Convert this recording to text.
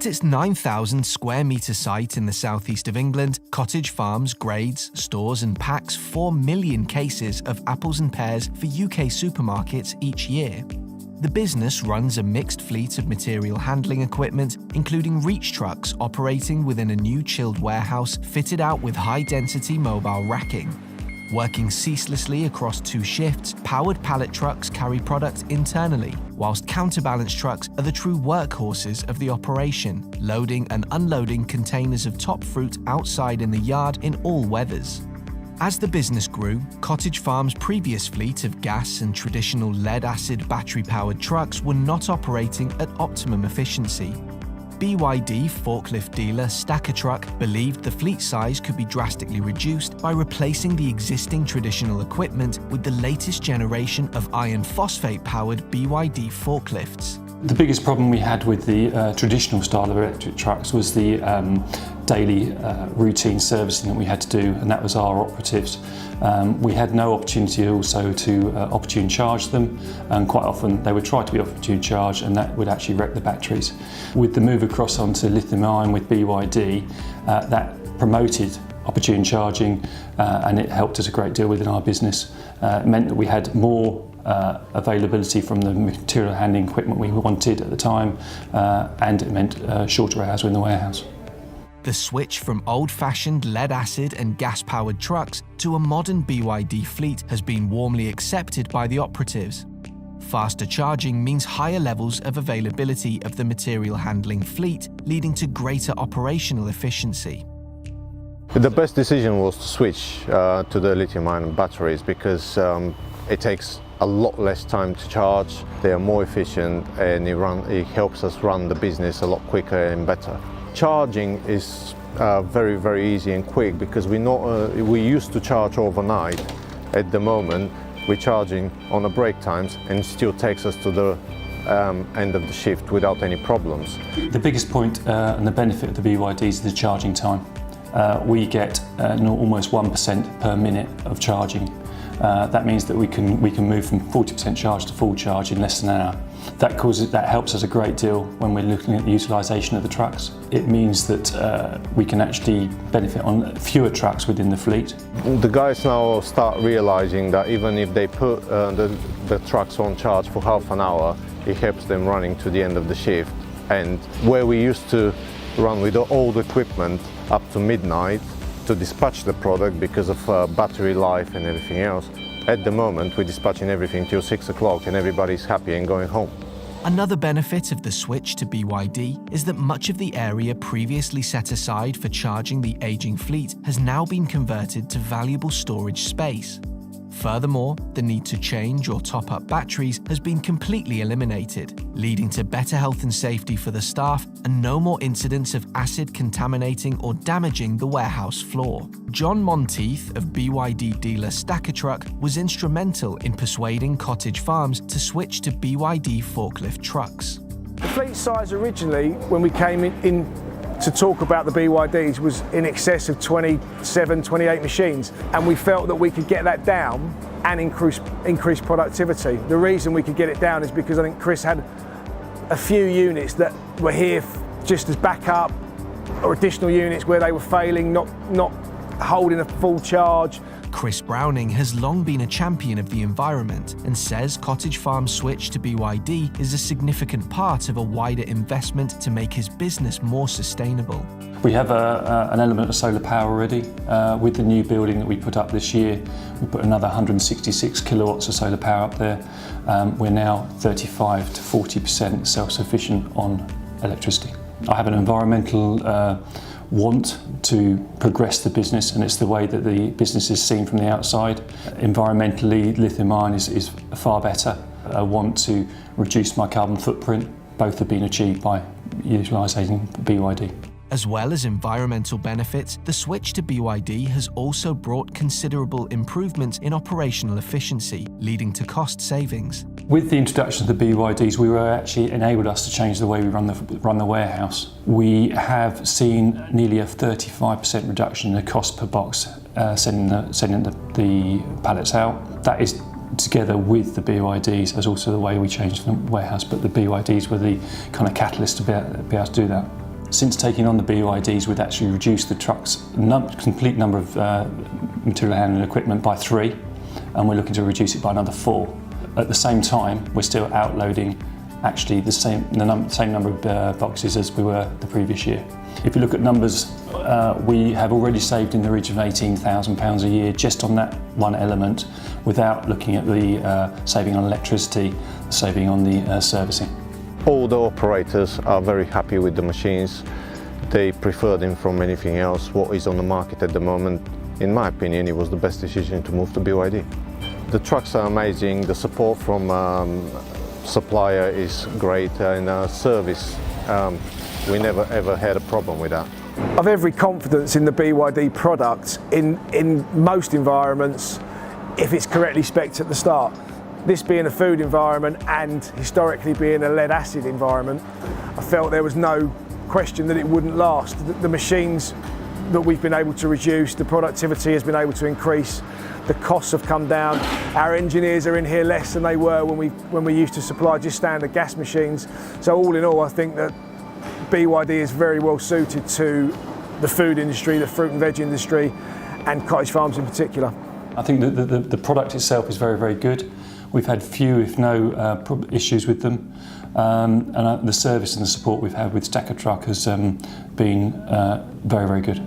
At its 9,000 square metre site in the southeast of England, Cottage Farms grades, stores and packs 4 million cases of apples and pears for UK supermarkets each year. The business runs a mixed fleet of material handling equipment, including reach trucks operating within a new chilled warehouse fitted out with high-density mobile racking. Working ceaselessly across 2 shifts, powered pallet trucks carry product internally, whilst counterbalance trucks are the true workhorses of the operation, loading and unloading containers of top fruit outside in the yard in all weathers. As the business grew, Cottage Farms' previous fleet of gas and traditional lead-acid battery-powered trucks were not operating at optimum efficiency. BYD forklift dealer Stacker Truck believed the fleet size could be drastically reduced by replacing the existing traditional equipment with the latest generation of iron phosphate-powered BYD forklifts. The biggest problem we had with the traditional style of electric trucks was the daily routine servicing that we had to do, and that was our operatives. We had no opportunity also to opportune charge them, and quite often they would try to be opportune charged, and that would actually wreck the batteries. With the move across onto lithium ion with BYD, that promoted opportune charging, and it helped us a great deal within our business. It meant that we had more availability from the material handling equipment we wanted at the time, and it meant shorter hours in the warehouse. The switch from old-fashioned lead-acid and gas-powered trucks to a modern BYD fleet has been warmly accepted by the operatives. Faster charging means higher levels of availability of the material handling fleet, leading to greater operational efficiency. The best decision was to switch to the lithium-ion batteries because it takes a lot less time to charge, they are more efficient, and it helps us run the business a lot quicker and better. Charging is very, very easy and quick because we used to charge overnight. At the moment, we're charging on the break times, and it still takes us to the end of the shift without any problems. The biggest point and the benefit of the BYD is the charging time. We get almost 1% per minute of charging. That means that we can move from 40% charge to full charge in less than an hour. That helps us a great deal when we're looking at the utilisation of the trucks. It means that we can actually benefit on fewer trucks within the fleet. The guys now start realising that even if they put the trucks on charge for half an hour, it helps them running to the end of the shift. And where we used to run with the old equipment up to midnight to dispatch the product because of battery life and everything else, at the moment we're dispatching everything till 6 o'clock and everybody's happy and going home. Another benefit of the switch to BYD is that much of the area previously set aside for charging the aging fleet has now been converted to valuable storage space. Furthermore, the need to change or top up batteries has been completely eliminated, leading to better health and safety for the staff and no more incidents of acid contaminating or damaging the warehouse floor. John Monteith of BYD dealer Stacker Truck was instrumental in persuading Cottage Farms to switch to BYD forklift trucks. The fleet size originally, when we came in to talk about the BYDs, was in excess of 27, 28 machines, and we felt that we could get that down and increase productivity. The reason we could get it down is because I think Chris had a few units that were here just as backup, or additional units where they were failing, not holding a full charge. Chris Browning has long been a champion of the environment and says Cottage Farms' switch to BYD is a significant part of a wider investment to make his business more sustainable. We have an element of solar power already. With the new building that we put up this year, we put another 166 kilowatts of solar power up there. We're now 35 to 40% self-sufficient on electricity. I have an environmental want to progress the business, and it's the way that the business is seen from the outside. Environmentally, lithium ion is far better. I want to reduce my carbon footprint. Both have been achieved by utilising BYD. As well as environmental benefits, the switch to BYD has also brought considerable improvements in operational efficiency, leading to cost savings. With the introduction of the BYDs, we were actually enabled us to change the way we run the warehouse. We have seen nearly a 35% reduction in the cost per box sending the pallets out. That is together with the BYDs as also the way we changed the warehouse, but the BYDs were the kind of catalyst to be able to do that. Since taking on the BYDs, we've actually reduced the truck's complete number of material handling equipment by 3, and we're looking to reduce it by another 4. At the same time, we're still outloading actually the same number of boxes as we were the previous year. If you look at numbers, we have already saved in the region of £18,000 a year just on that one element, without looking at the saving on electricity, saving on the servicing. All the operators are very happy with the machines. They prefer them from anything else. What is on the market at the moment, in my opinion, it was the best decision to move to BYD. The trucks are amazing, the support from supplier is great, and service, we never ever had a problem with that. I've every confidence in the BYD product in most environments if it's correctly specced at the start. This being a food environment and historically being a lead acid environment, I felt there was no question that it wouldn't last. The machines that we've been able to reduce, the productivity has been able to increase, the costs have come down. Our engineers are in here less than they were when we used to supply just standard gas machines. So all in all, I think that BYD is very well suited to the food industry, the fruit and veg industry, and Cottage Farms in particular. I think that the product itself is very, very good. We've had few, if no, issues with them, and the service and the support we've had with Stacker Truck has been very, very good.